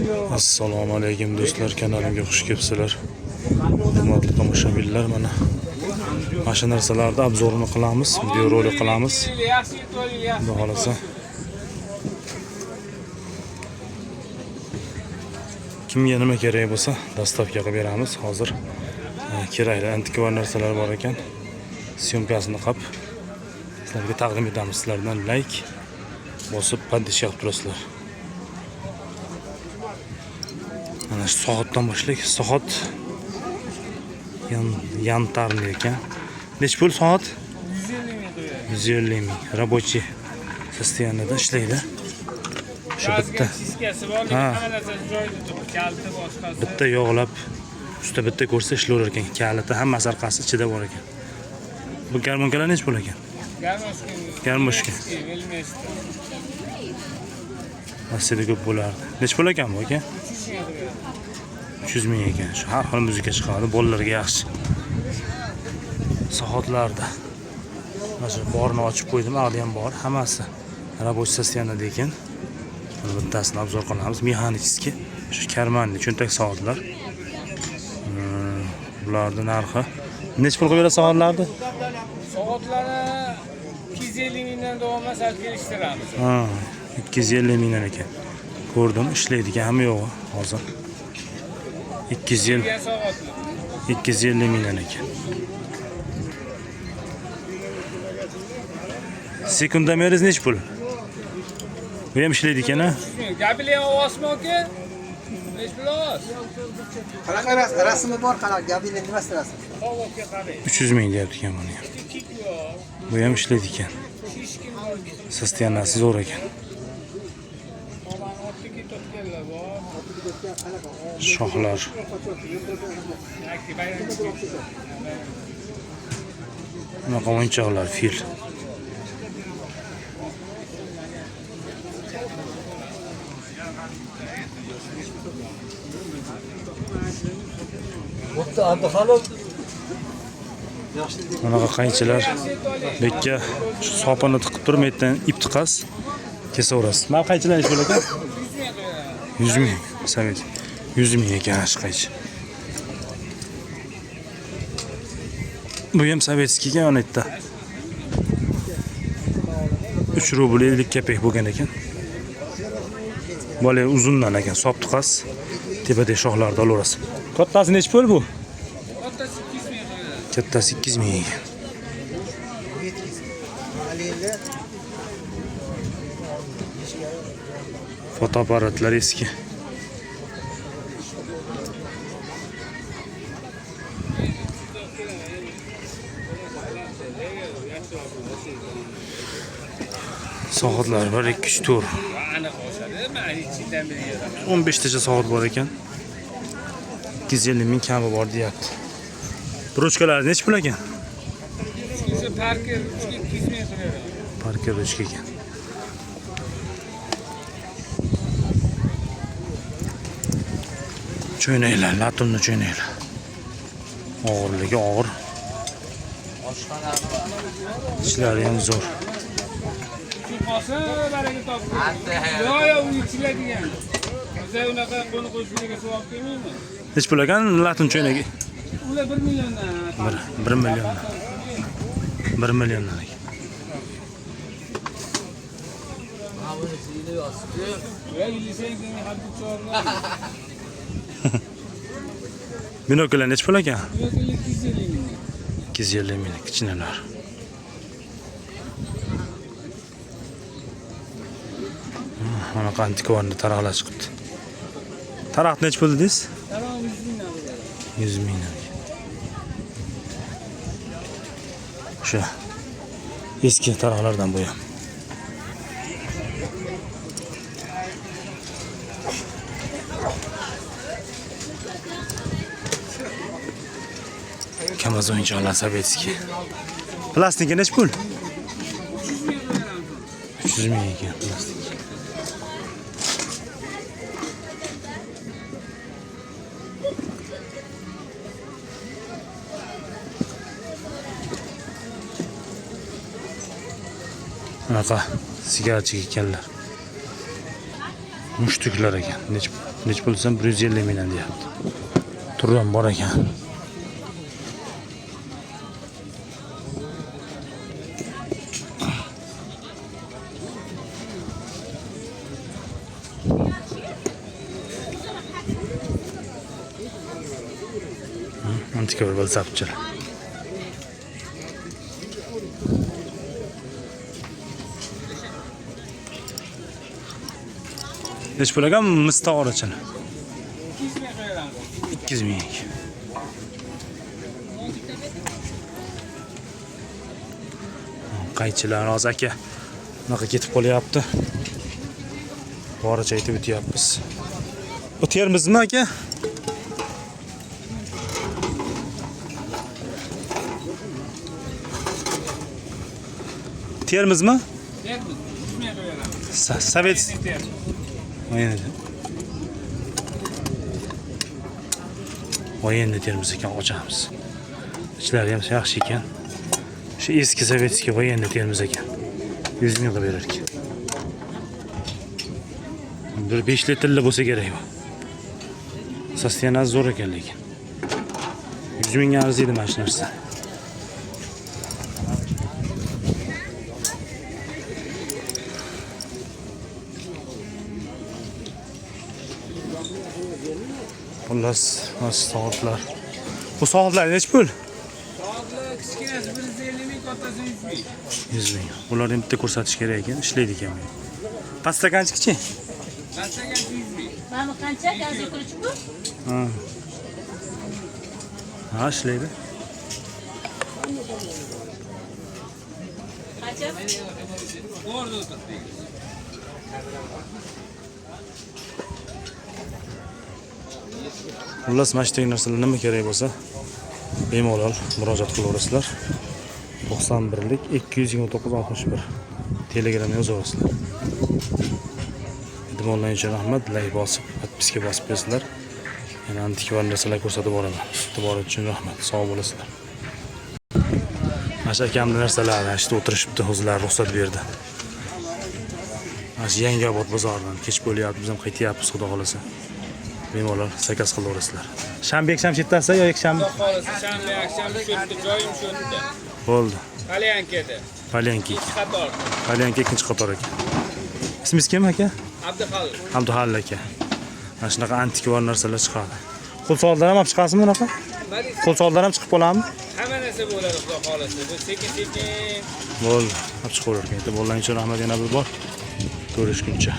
Assalomu alaykum do'stlar, kanalimga xush kelibsizlar. Hurmatli tomoshabinlar, mana mashina narsalarni obzorini qilamiz, video rolik qilamiz. Xudo xolasa. Kimga nima kerak bo'lsa, dastavka qilib beramiz. Hozir kerakli antikvar narsalar bor ekan. Syomkasini qilib sizlarga taqdim etamiz. Sizlardan like bosib podpiska qilib turasizlar. Mana shu soatdan boshlaylik. Soat yantarli ekan. Nech pul soat? 150 ming. Рабочий состоянияda ishlaydi. Shu bitta. Bitta yog'lab, usta bitta ko'rsa ishlayver ekan. Kaliti hammasi orqasi ichida bor ekan. Bu garmonkalar nech pul ekan? Garmoshka. Aslida ko'p bo'lardi. Nech pul ekan bu aka? 300 ming ekan. Shu har xil muzika chiqadi, bolalarga yaxshi. Soatlarda. Mana borni ochib qo'ydim, aqdi ham bor, hammasi рабочий состоянияda ekan. Buni bittasini obzor qilamiz. Mexanichskiy, shu karmanli cho'ntak soatlar. Bularning narxi nech pul qo'yadi soatlarni? Soatlari 250 mingdan davomli sal kelishtiramiz. 250 mingdan ekan. Ko'rdim, ishlaydigan hamma yo'q hozir. 250 mingdan ekan. Sekundomeriz nech pul? Bu ham ishlaydi ekan, ha? Gabilen ovosmi aka? Nech pul ovos? Qanaqa rasmi bor, qanaqa gabilen nimasi rasmi? 300 ming deyapti ekan buni ham. Bu ham ishlaydi ekan. Sostoyaniyasi zo'r ekan. Shoxlar. Bunaqa o'yinchoqlar, fil. Bunaqa qaychilar bekka shu sopini tiqib turib, metdan ip tiqas, kesaverasiz. Mana qaychilar nech pul ekan? 100 ming. Sovet. 100 ming ekan shu qaychi. Bu ham sovetskiy ekan ona yerda. 3 rubl 50 kopek bo'lgan ekan. Bola uzundan ekan, sop tiqas, tepada shoxlarni olaverasiz. Kattasi nech pul bu? Kattasi 200 ming ekan. Fotoapparatlar eski. Soatlar var, 2-3 tur. 15 tacha soat bor ekan. 250 ming kami bor deyapti. Ruchkalar nech pul ekan? Parker 200 ming so'raydi. Parker ruchka ekan. Cho'ynaklar, latunni cho'ynaklar. Og'irligi og'ir. Ishlari ham zo'r. Baraka topdi. Yo, u ichiladigan. O'zi unaqa qo'ni qo'shniga savol kelmaymi? Nech pul ekan latun cho'ynagi? Ular 1 milliondan. 1 milliondan. 1 milliondan ekan. Binoklar nech pul ekan? 250 ming kichkinalar. Mana antikvarni taraqlar chiqibdi. Taraq nech pul dedingiz? 100 ming. O'sha eski taraqlardan bu ham. Kamaz o'yinchoqlar sovetskiy. Plastika nech pul? 300 ming ekan plastik. Bunaqa sigaretchi ekanlar. Mushtuklar ekan. Nech pul desam 150 mingdan deyapti. Turgan bor ekan. Antika bir sapchilar. Nech pul ekan mustaqorachini? 200 ming qo'yamiz. 200 ming. Qaychilar hozir aka bunaqa ketib qolyapti. Boricha aytib o'tyapmiz. O'tyapmizmi aka? O'tyapmizmi? Bermiz. 3 ming qo'yamiz. Sovet Voyenni termiz ekan ochamiz. Ichlari ham yaxshi ekan. Shu eski sovetskiy voyenni termiz ekan. 100 mingga berar ekan. Bir 5 litrli bo'lsa kerak bu. Sostenaz zo'r ekan lekin. 100 mingga arziydi mana shu narsa. Xullas, soatlar. Bu soatlar nech pul? Soatlar kichkinasi 150 ming, kattasi 100 ming. 100 ming. Ularni bitta ko'rsatish kerak ekan, ishlaydi ekan. Pastakanchikchi? Pastagan 100 ming. Mana qancha gazga kirishku? Ha. Ha, ishlaydi. Qancha? Bordi o'tirdi. Xullas, mana shunday narsalar nima kerak bo'lsa, bemalol murojaat qilaverasizlar. 91lik 22961 Telegramga yozaverasizlar. E'tiborlaringiz uchun rahmat. Like bosib, podpiska bosib qo'yasizlar. Yana antikvar narsalar ko'rsatib boraman. E'tiboringiz uchun rahmat. Sog' bo'lasizlar. Mana shu akamni narsalar, mana shu o'tirishibdi, o'zlari ruxsat berdi. Mana shu Yangiobod bozoridan kech bo'lyapti, biz ham qaytyapmiz, xudo xolasa. Bemalol zakaz qilaverasizlar. Shanba yakshanba chetdasi yo yakshanba? Xudo xolasa shanba yakshanba shu yerda joyim shu yerda. Bo'ldi. Palyankada. Palyanki. Qator. Palyanki ikkinchi qator ekan. Ismingiz kim aka? Abduxalil. Abduxalil aka. Mana shunaqa antikvar narsalar chiqadi. Qo'l soatlar ham olib chiqasizmi bunaqa? Qo'l soatlar ham chiqib qoladimi? Hamma narsa bo'ladi xudo xolasa. Bu sekin-sekin Bo'ldi. Olib chiqavergan. E'tiborlaringiz uchun rahmat yana bir bor. Ko'rishguncha.